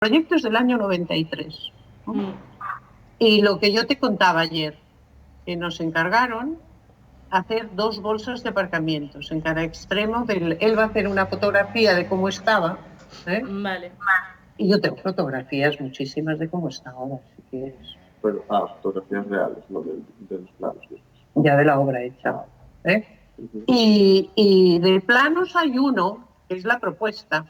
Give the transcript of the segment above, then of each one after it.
proyecto es del año 93. Y lo que yo te contaba ayer, que nos encargaron hacer 2 bolsas de aparcamientos en cada extremo. Él va a hacer una fotografía de cómo estaba, ¿eh? Vale. Y yo tengo fotografías muchísimas de cómo está ahora, si quieres. Pero, fotografías reales, no de los planos. Ya de la obra hecha. ¿Eh? Y de planos hay uno, que es la propuesta,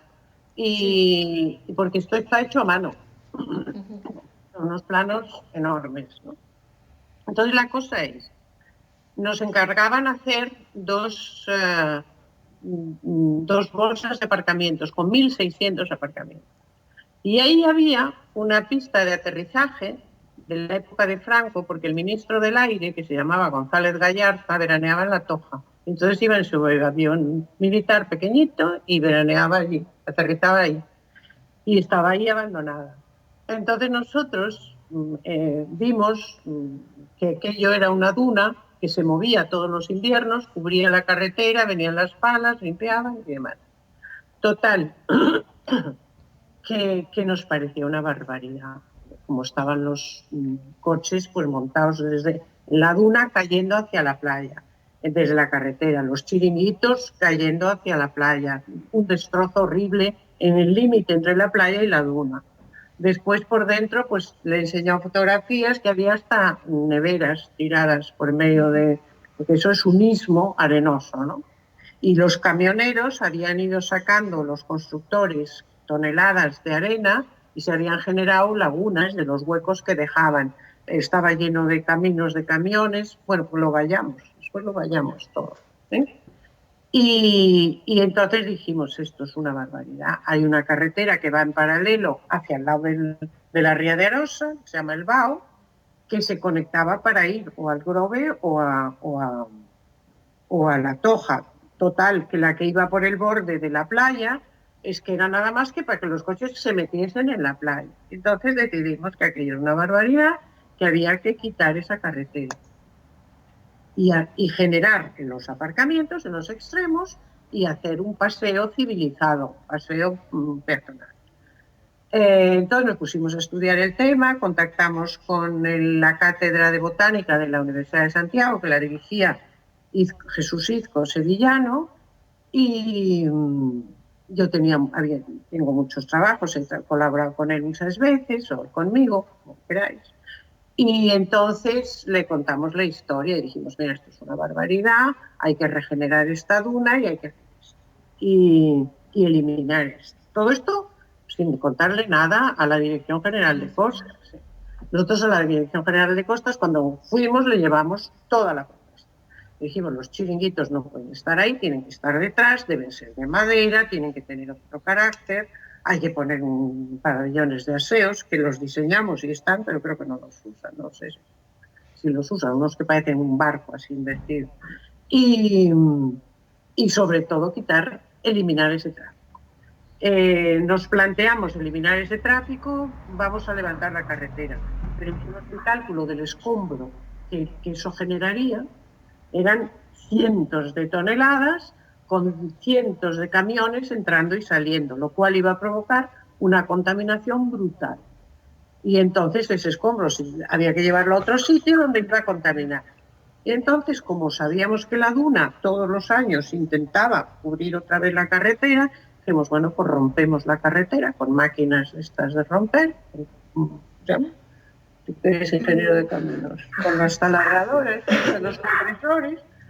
y porque esto está hecho a mano. Son unos planos enormes, ¿no? Entonces la cosa es, nos encargaban hacer 2 bolsas de aparcamientos, con 1.600 aparcamientos. Y ahí había una pista de aterrizaje de la época de Franco, porque el ministro del Aire, que se llamaba González Gallarza, veraneaba en La Toja. Entonces iba en su avión militar pequeñito y veraneaba allí, aterrizaba ahí. Y estaba ahí abandonada. Entonces nosotros vimos que aquello era una duna que se movía todos los inviernos, cubría la carretera, venían las palas, limpiaban y demás. Total, que nos parecía una barbaridad, como estaban los coches pues montados desde la duna cayendo hacia la playa, desde la carretera, los chiringuitos cayendo hacia la playa, un destrozo horrible en el límite entre la playa y la duna. Después por dentro pues le he enseñado fotografías que había hasta neveras tiradas por medio de, porque eso es un istmo arenoso, ¿no? Y los camioneros habían ido sacando, los constructores, toneladas de arena y se habían generado lagunas de los huecos que dejaban. Estaba lleno de caminos de camiones. Bueno, pues después lo vallamos todo, ¿eh? Y entonces dijimos, esto es una barbaridad. Hay una carretera que va en paralelo hacia el lado de la Ría de Arosa, que se llama el Bao, que se conectaba para ir o al Grove o a La Toja. Total, que la que iba por el borde de la playa es que era nada más que para que los coches se metiesen en la playa. Entonces decidimos que aquello era una barbaridad, que había que quitar esa carretera y generar en los aparcamientos, en los extremos, y hacer un paseo civilizado, paseo peatonal. Entonces nos pusimos a estudiar el tema, contactamos con la Cátedra de Botánica de la Universidad de Santiago, que la dirigía Jesús Izco Sevillano, y yo tengo muchos trabajos, he colaborado con él muchas veces, o conmigo, como queráis. Y entonces le contamos la historia y dijimos, mira, esto es una barbaridad, hay que regenerar esta duna y hay que hacer esto. Y eliminar esto. Todo esto sin contarle nada a la Dirección General de Costas. Nosotros a la Dirección General de Costas, cuando fuimos, le llevamos toda la propuesta. Dijimos, los chiringuitos no pueden estar ahí, tienen que estar detrás, deben ser de madera, tienen que tener otro carácter, hay que poner pabellones de aseos, que los diseñamos y están, pero creo que no los usan, no sé si los usan, unos que parecen un barco así invertido. Y sobre todo eliminar ese tráfico. Nos planteamos eliminar ese tráfico, vamos a levantar la carretera, pero hicimos el cálculo del escombro que eso generaría, eran cientos de toneladas con cientos de camiones entrando y saliendo, lo cual iba a provocar una contaminación brutal. Y entonces ese escombro había que llevarlo a otro sitio donde iba a contaminar. Y entonces, como sabíamos que la duna todos los años intentaba cubrir otra vez la carretera, dijimos, bueno, pues rompemos la carretera con máquinas estas de romper, ¿sabes? Tú eres ingeniero de caminos, con los taladradores,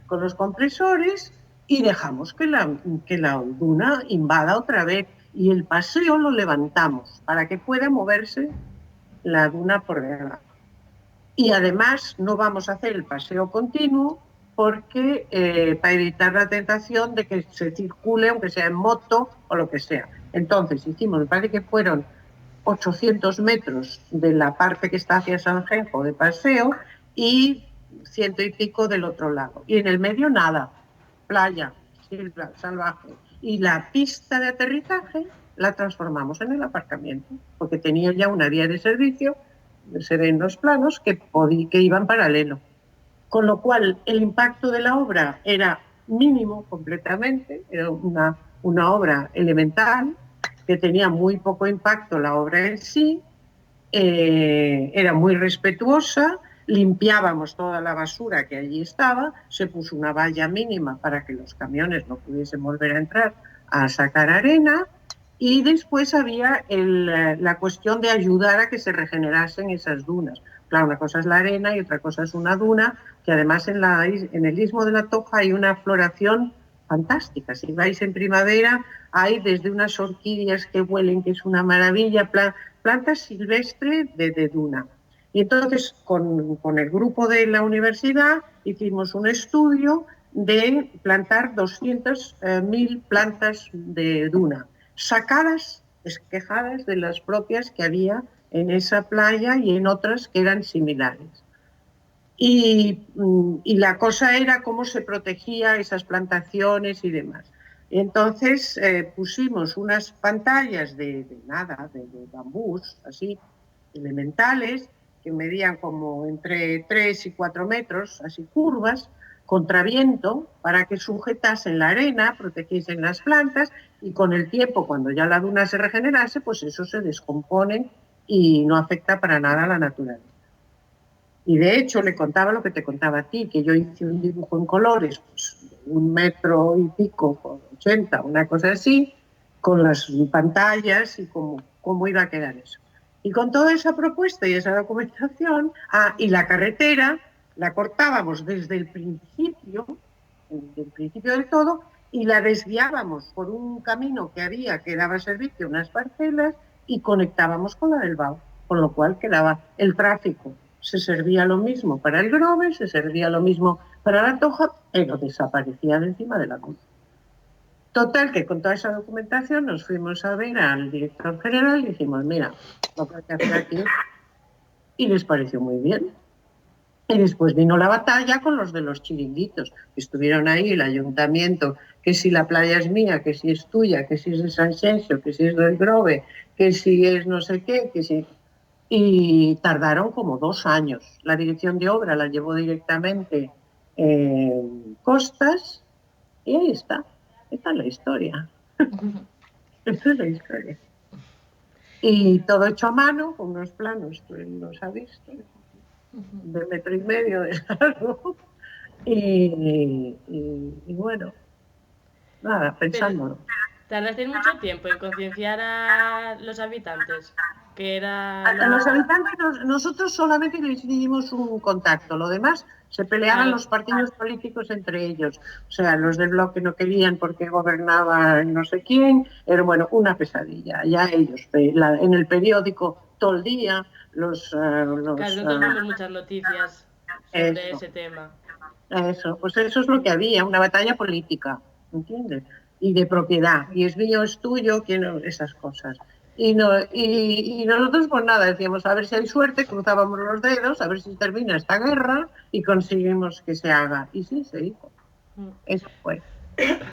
con los compresores, y dejamos que la duna invada otra vez. Y el paseo lo levantamos para que pueda moverse la duna por debajo. Y además no vamos a hacer el paseo continuo porque para evitar la tentación de que se circule, aunque sea en moto o lo que sea. Entonces hicimos, me parece que fueron 800 metros de la parte que está hacia Sanjenjo de paseo y 100 y pico del otro lado. Y en el medio nada, playa, silva, salvaje. Y la pista de aterrizaje la transformamos en el aparcamiento, porque tenía ya una vía de servicio, se ven los planos, que iban paralelo. Con lo cual el impacto de la obra era mínimo completamente, era una obra elemental, que tenía muy poco impacto la obra en sí, era muy respetuosa, limpiábamos toda la basura que allí estaba, se puso una valla mínima para que los camiones no pudiesen volver a entrar a sacar arena, y después había la cuestión de ayudar a que se regenerasen esas dunas. Claro, una cosa es la arena y otra cosa es una duna, que además en el Istmo de la Toja hay una floración fantástica. Si vais en primavera, hay desde unas orquídeas que huelen, que es una maravilla, plantas silvestres de duna. Y entonces, con el grupo de la universidad, hicimos un estudio de plantar 200.000 plantas de duna, sacadas, esquejadas de las propias que había en esa playa y en otras que eran similares. Y la cosa era cómo se protegía esas plantaciones y demás. Entonces pusimos unas pantallas de bambús, así, elementales, que medían como entre 3 y 4 metros, así curvas, contra viento, para que sujetasen la arena, protegiesen las plantas, y con el tiempo, cuando ya la duna se regenerase, pues eso se descompone y no afecta para nada a la naturaleza. Y de hecho le contaba lo que te contaba a ti, que yo hice un dibujo en colores, pues, 1 metro y pico por 80, una cosa así, con las pantallas y cómo iba a quedar eso. Y con toda esa propuesta y esa documentación, y la carretera la cortábamos desde el principio del todo, y la desviábamos por un camino que había que daba servicio a unas parcelas y conectábamos con la del Bau, con lo cual quedaba el tráfico. Se servía lo mismo para el Grove, se servía lo mismo para la Toja, pero desaparecía de encima de la cruz. Total, que con toda esa documentación nos fuimos a ver al director general y dijimos, mira, lo que hay que hacer aquí, y les pareció muy bien. Y después vino la batalla con los de los chiringuitos, que estuvieron ahí, el ayuntamiento, que si la playa es mía, que si es tuya, que si es de San Xenxo, que si es del Grove, que si es no sé qué, que si... Y tardaron como 2 años. La dirección de obra la llevó directamente Costas, y ahí está. Esta es la historia. Esta es la historia. Y todo hecho a mano, con unos planos, tú los has visto, de 1,5 metros de largo. Y bueno, nada, pensándolo. ¿Tardaste mucho tiempo en concienciar a los habitantes? Que era... A los habitantes, nosotros solamente les dimos un contacto, lo demás se peleaban los partidos políticos entre ellos. O sea, los del bloque no querían porque gobernaba no sé quién, era bueno, una pesadilla. Ya ellos, en el periódico todo el día, Claro, no tenemos muchas noticias sobre ese tema. Eso, pues eso es lo que había, una batalla política, ¿entiendes? Y de propiedad, y es mío, es tuyo, esas cosas. Y nosotros pues nada, decíamos a ver si hay suerte, cruzábamos los dedos, a ver si termina esta guerra y conseguimos que se haga. Y sí, se hizo. Eso fue.